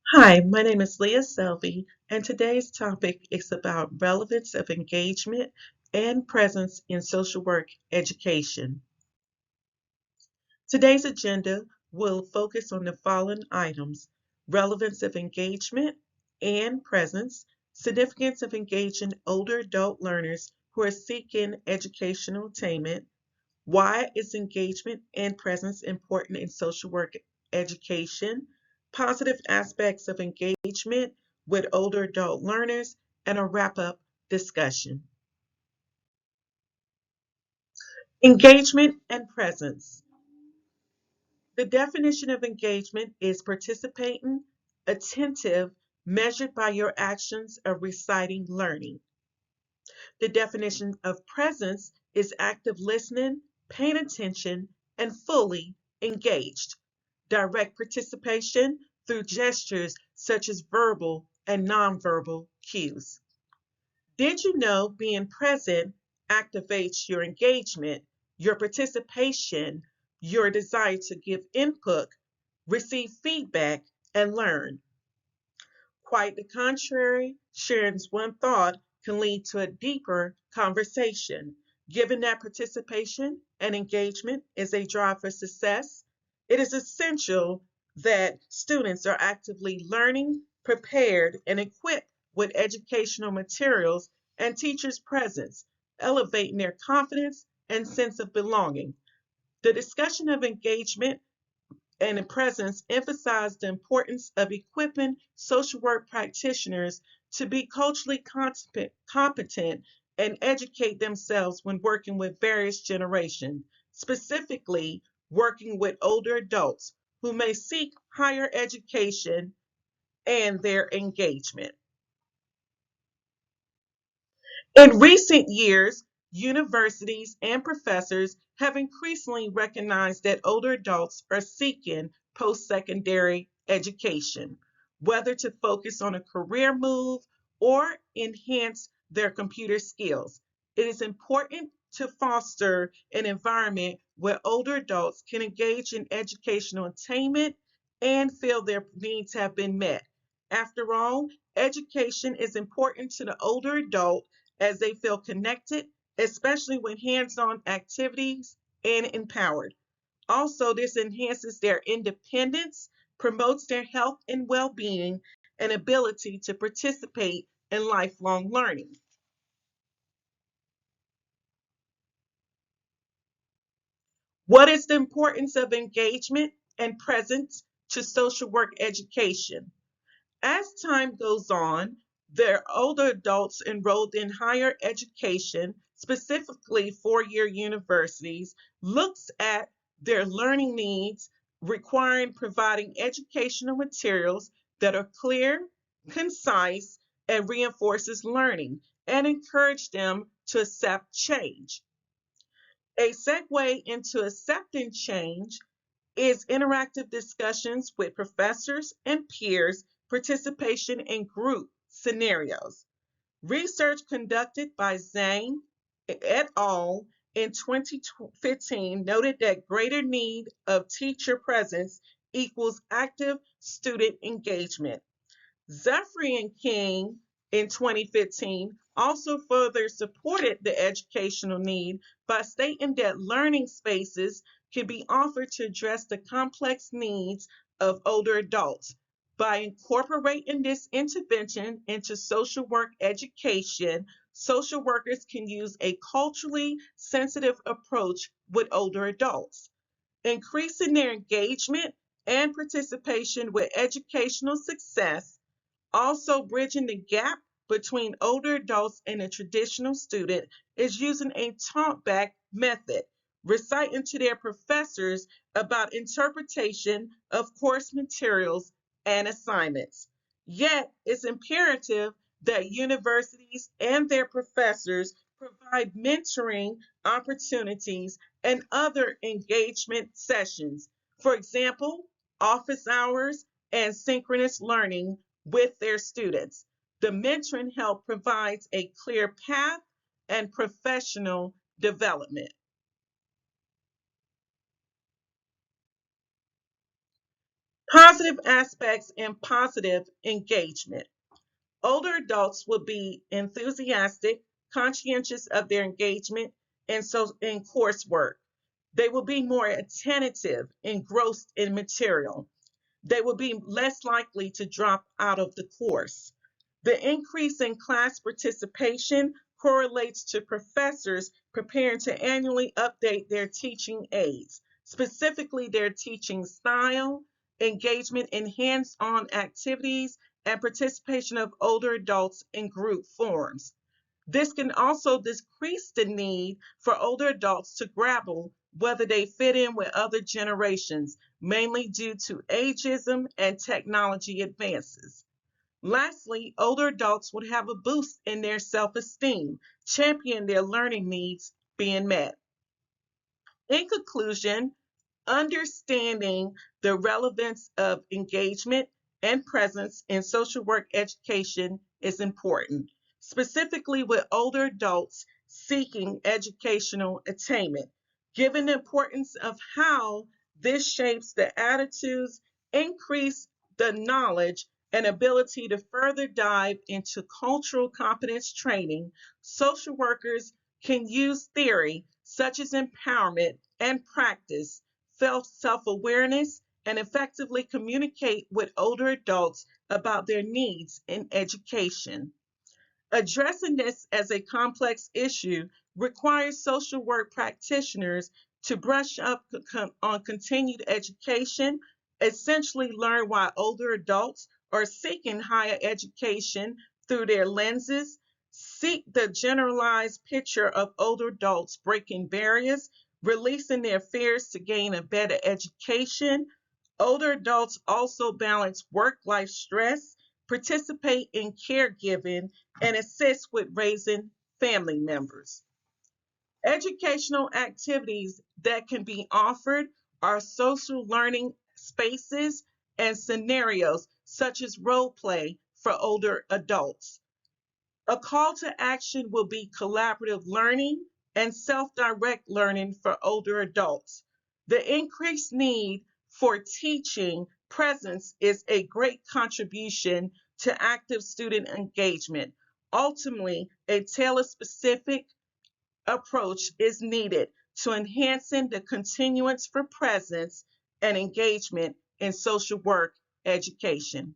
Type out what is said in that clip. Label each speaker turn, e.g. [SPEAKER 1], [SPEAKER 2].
[SPEAKER 1] Hi, my name is Leah Selvey, and today's topic is about relevance of engagement and presence in social work education. Today's agenda will focus on the following items: relevance of engagement and presence, significance of engaging older adult learners who are seeking educational attainment, why is engagement and presence important in social work education? Positive aspects of engagement with older adult learners, and a wrap up discussion. Engagement and presence. The definition of engagement is participating, attentive, measured by your actions of reciting learning. The definition of presence is active listening, paying attention, and fully engaged. Direct participation through gestures such as verbal and nonverbal cues. Did you know being present activates your engagement, your participation, your desire to give input, receive feedback, and learn? Quite the contrary, sharing one thought can lead to a deeper conversation. Given that participation and engagement is a drive for success, it is essential that students are actively learning, prepared, and equipped with educational materials and teachers' presence, elevating their confidence and sense of belonging. The discussion of engagement and in presence emphasize the importance of equipping social work practitioners to be culturally competent and educate themselves when working with various generations, specifically working with older adults who may seek higher education and their engagement. In recent years, universities and professors have increasingly recognized that older adults are seeking post secondary education, whether to focus on a career move or enhance their computer skills. It is important to foster an environment where older adults can engage in educational attainment and feel their needs have been met. After all, education is important to the older adult as they feel connected, especially with hands on activities and empowered. Also, this enhances their independence, promotes their health and well being, and ability to participate in lifelong learning. What is the importance of engagement and presence to social work education? As time goes on, their older adults enrolled in higher education, specifically four-year universities, looks at their learning needs, requiring providing educational materials that are clear, concise, and reinforces learning and encourage them to accept change. A segue into accepting change is interactive discussions with professors and peers, participation in group scenarios. Research conducted by Zhang et al. In 2015 noted that greater need of teacher presence equals active student engagement. Zephyr and King in 2015 also further supported the educational need by stating that learning spaces can be offered to address the complex needs of older adults. By incorporating this intervention into social work education, social workers can use a culturally sensitive approach with older adults, increasing their engagement and participation with educational success. Also, bridging the gap between older adults and a traditional student is using a talkback method, reciting to their professors about interpretation of course materials and assignments. Yet, it's imperative that universities and their professors provide mentoring opportunities and other engagement sessions. For example, office hours and synchronous learning with their students. The mentoring help provides a clear path and professional development. Positive aspects and positive engagement. Older adults will be enthusiastic, conscientious of their engagement in coursework. They will be more attentive, engrossed in material. They will be less likely to drop out of the course. The increase in class participation correlates to professors preparing to annually update their teaching aids, specifically their teaching style, engagement in hands on activities, and participation of older adults in group forums. This can also decrease the need for older adults to grapple whether they fit in with other generations, mainly due to ageism and technology advances. Lastly, older adults would have a boost in their self esteem, champion their learning needs being met. In conclusion, understanding the relevance of engagement and presence in social work education is important, specifically with older adults seeking educational attainment, given the importance of how this shapes the attitudes, increase the knowledge, and ability to further dive into cultural competence training. Social workers can use theory such as empowerment and practice self awareness, and effectively communicate with older adults about their needs in education. Addressing this as a complex issue requires social work practitioners to brush up on continued education, essentially learn why older adults are seeking higher education through their lenses, seek the generalized picture of older adults breaking barriers, releasing their fears to gain a better education. Older adults also balance work life stress, participate in caregiving, and assist with raising family members. Educational activities that can be offered are social learning spaces and scenarios such as role play for older adults. A call to action will be collaborative learning and self direct learning for older adults. The increased need for teaching presence is a great contribution to active student engagement. Ultimately, a tailor specific approach is needed to enhancing the continuance for presence and engagement in social work education.